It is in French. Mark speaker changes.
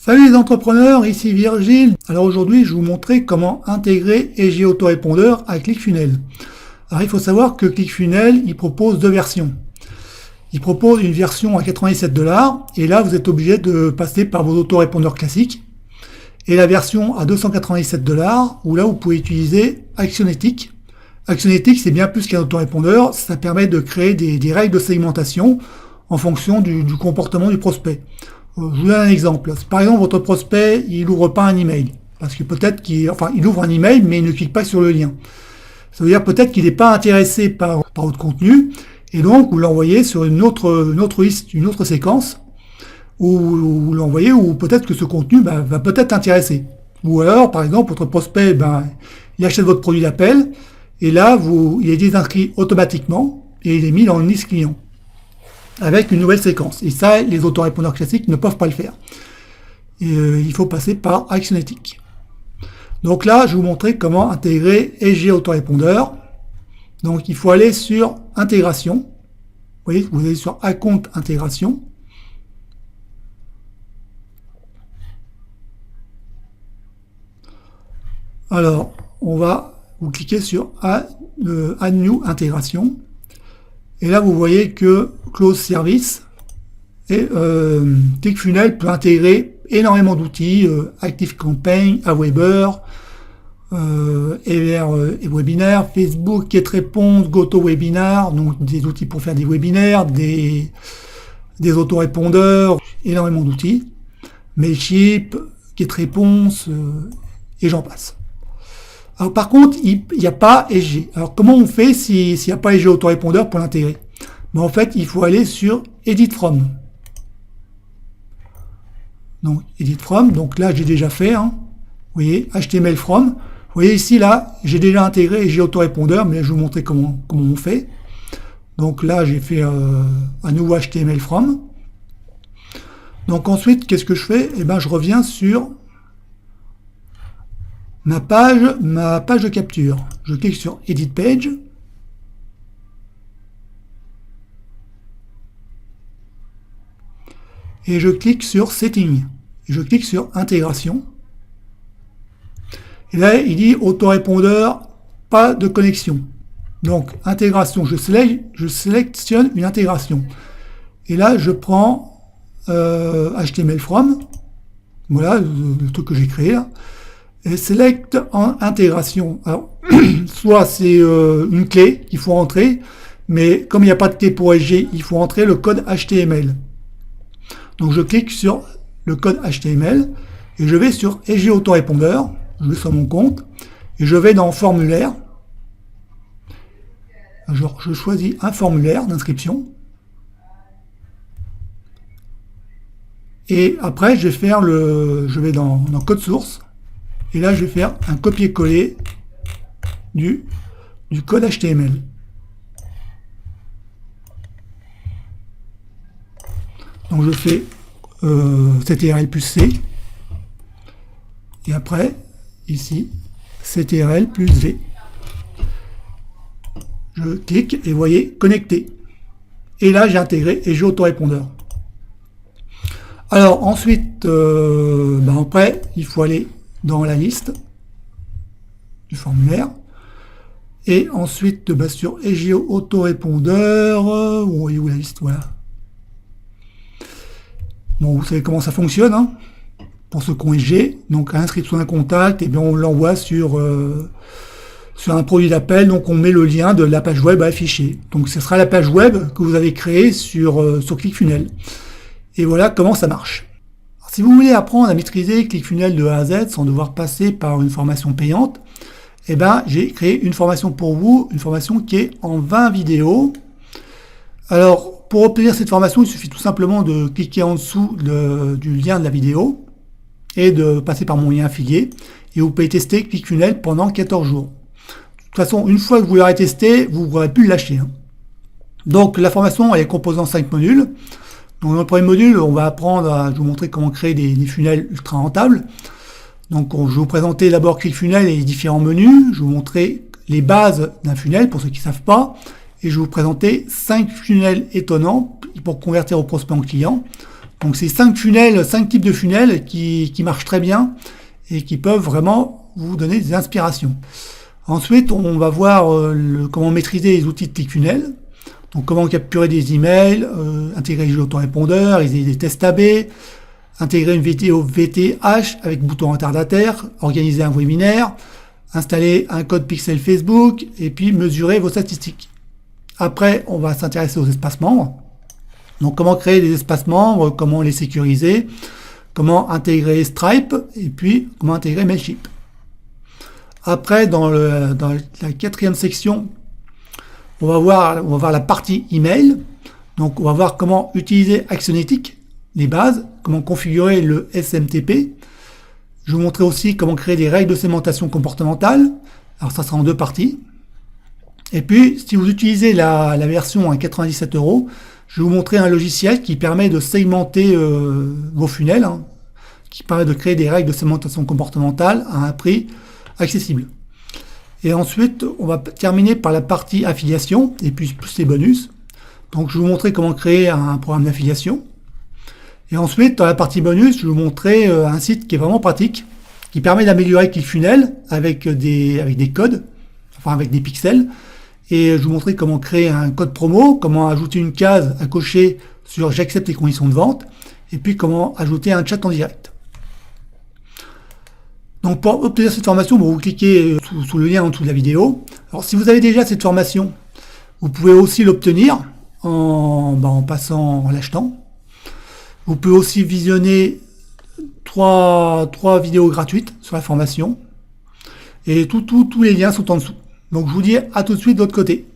Speaker 1: Salut les entrepreneurs, ici Virgile. Alors aujourd'hui, je vais vous montrer comment intégrer EG Autorépondeur à ClickFunnels. Alors il faut savoir que ClickFunnels, il propose deux versions. Il propose une version à 97 $ et là vous êtes obligé de passer par vos autorépondeurs classiques. Et la version à 297 $ où là vous pouvez utiliser Actionetics. Actionetics, c'est bien plus qu'un autorépondeur, ça permet de créer des règles de segmentation en fonction du comportement du prospect. Je vous donne un exemple. Par exemple, votre prospect, il ouvre pas un email. Parce que peut-être il ouvre un email, mais il ne clique pas sur le lien. Ça veut dire peut-être qu'il n'est pas intéressé par votre contenu, et donc vous l'envoyez sur une autre liste, une autre séquence, où vous l'envoyez, ou peut-être que ce contenu va peut-être intéresser. Ou alors, par exemple, votre prospect, il achète votre produit d'appel, et là, il est désinscrit automatiquement, et il est mis dans une liste client, avec une nouvelle séquence. Et ça, les autorépondeurs classiques ne peuvent pas le faire. Et, il faut passer par Actionetics. Donc là, je vais vous montrer comment intégrer EG Autorépondeur. Donc il faut aller sur Intégration. Vous voyez, vous allez sur Account Intégration. Alors, vous cliquez sur Add New Intégration. Et là, vous voyez que Close Service et ClickFunnels peut intégrer énormément d'outils, ActiveCampaign, Aweber, Webinaire, Facebook, GetResponse, GoToWebinar, donc des outils pour faire des webinaires, des autorépondeurs, énormément d'outils, Mailchimp, GetResponse, et j'en passe. Alors par contre, il n'y a pas EG. Alors comment on fait s'il n'y a pas EG Autorépondeur pour l'intégrer? En fait, il faut aller sur Edit From. Donc Edit From, donc là j'ai déjà fait, vous voyez, HTML From. Vous voyez ici, là, j'ai déjà intégré EG Autorépondeur, mais je vais vous montrer comment on fait. Donc là, j'ai fait un nouveau HTML From. Donc ensuite, qu'est-ce que je fais? Je reviens sur ma page de capture. Je clique sur Edit Page. Et je clique sur Setting. Et je clique sur Intégration. Et là, il dit autorépondeur, pas de connexion. Donc, intégration, je sélectionne une intégration. Et là, je prends HTML From. Voilà le truc que j'ai créé là. Et select en intégration. Alors, soit c'est une clé qu'il faut entrer, mais comme il n'y a pas de clé pour EG, il faut entrer le code HTML. Donc je clique sur le code HTML et je vais sur EG Autorépondeur, je vais sur mon compte et je vais dans formulaire. Je choisis un formulaire d'inscription. Et après je vais dans code source. Et là, je vais faire un copier-coller du code HTML. Donc, je fais CTRL plus C. Et après, ici, CTRL plus V. Je clique et vous voyez, connecter. Et là, j'ai intégré EG Autorépondeur. Alors, ensuite, après, il faut aller dans la liste du formulaire et ensuite sur EG Autorépondeur, où voyez-vous la liste, voilà. Bon, vous savez comment ça fonctionne, pour ceux qui ont EG, donc à l'inscription d'un contact, et bien on l'envoie sur un produit d'appel, donc on met le lien de la page web à afficher. Donc ce sera la page web que vous avez créée sur ClickFunnels. Et voilà comment ça marche. Si vous voulez apprendre à maîtriser ClickFunnels de A à Z sans devoir passer par une formation payante, j'ai créé une formation pour vous, une formation qui est en 20 vidéos. Alors, pour obtenir cette formation, il suffit tout simplement de cliquer en dessous du lien de la vidéo et de passer par mon lien affilié. Et vous pouvez tester ClickFunnels pendant 14 jours. De toute façon, une fois que vous l'aurez testé, vous ne pourrez plus le lâcher. Donc, la formation elle est composée en 5 modules. Donc dans le premier module, on va apprendre à vous montrer comment créer des funnels ultra rentables. Donc je vais vous présenter d'abord ClickFunnels et les différents menus. Je vais vous montrer les bases d'un funnel pour ceux qui ne savent pas. Et je vais vous présenter 5 funnels étonnants pour convertir vos prospects en clients. Donc c'est 5 funnels, 5 types de funnels qui marchent très bien et qui peuvent vraiment vous donner des inspirations. Ensuite, on va voir comment maîtriser les outils de ClickFunnels. Donc comment capturer des emails, intégrer les autorépondeurs, les tests AB, intégrer une vidéo VTH avec bouton retardataire, organiser un webinaire, installer un code pixel Facebook et puis mesurer vos statistiques. Après, on va s'intéresser aux espaces membres. Donc comment créer des espaces membres, comment les sécuriser, comment intégrer Stripe et puis comment intégrer Mailchimp. Après, dans la 4e section, on va voir la partie email. Donc on va voir comment utiliser Actionetics, les bases, comment configurer le SMTP. Je vais vous montrer aussi comment créer des règles de segmentation comportementale. Alors ça sera en 2 parties. Et puis, si vous utilisez la version à 97 €, je vais vous montrer un logiciel qui permet de segmenter vos funnels, qui permet de créer des règles de segmentation comportementale à un prix accessible. Et ensuite, on va terminer par la partie affiliation, et puis plus les bonus. Donc, je vais vous montrer comment créer un programme d'affiliation. Et ensuite, dans la partie bonus, je vais vous montrer un site qui est vraiment pratique, qui permet d'améliorer ClickFunnels avec des codes, enfin avec des pixels. Et je vais vous montrer comment créer un code promo, comment ajouter une case à cocher sur j'accepte les conditions de vente, et puis comment ajouter un chat en direct. Donc pour obtenir cette formation, vous cliquez sous le lien en dessous de la vidéo. Alors si vous avez déjà cette formation, vous pouvez aussi l'obtenir en passant, en l'achetant. Vous pouvez aussi visionner trois vidéos gratuites sur la formation. Et tous les liens sont en dessous. Donc je vous dis à tout de suite de l'autre côté.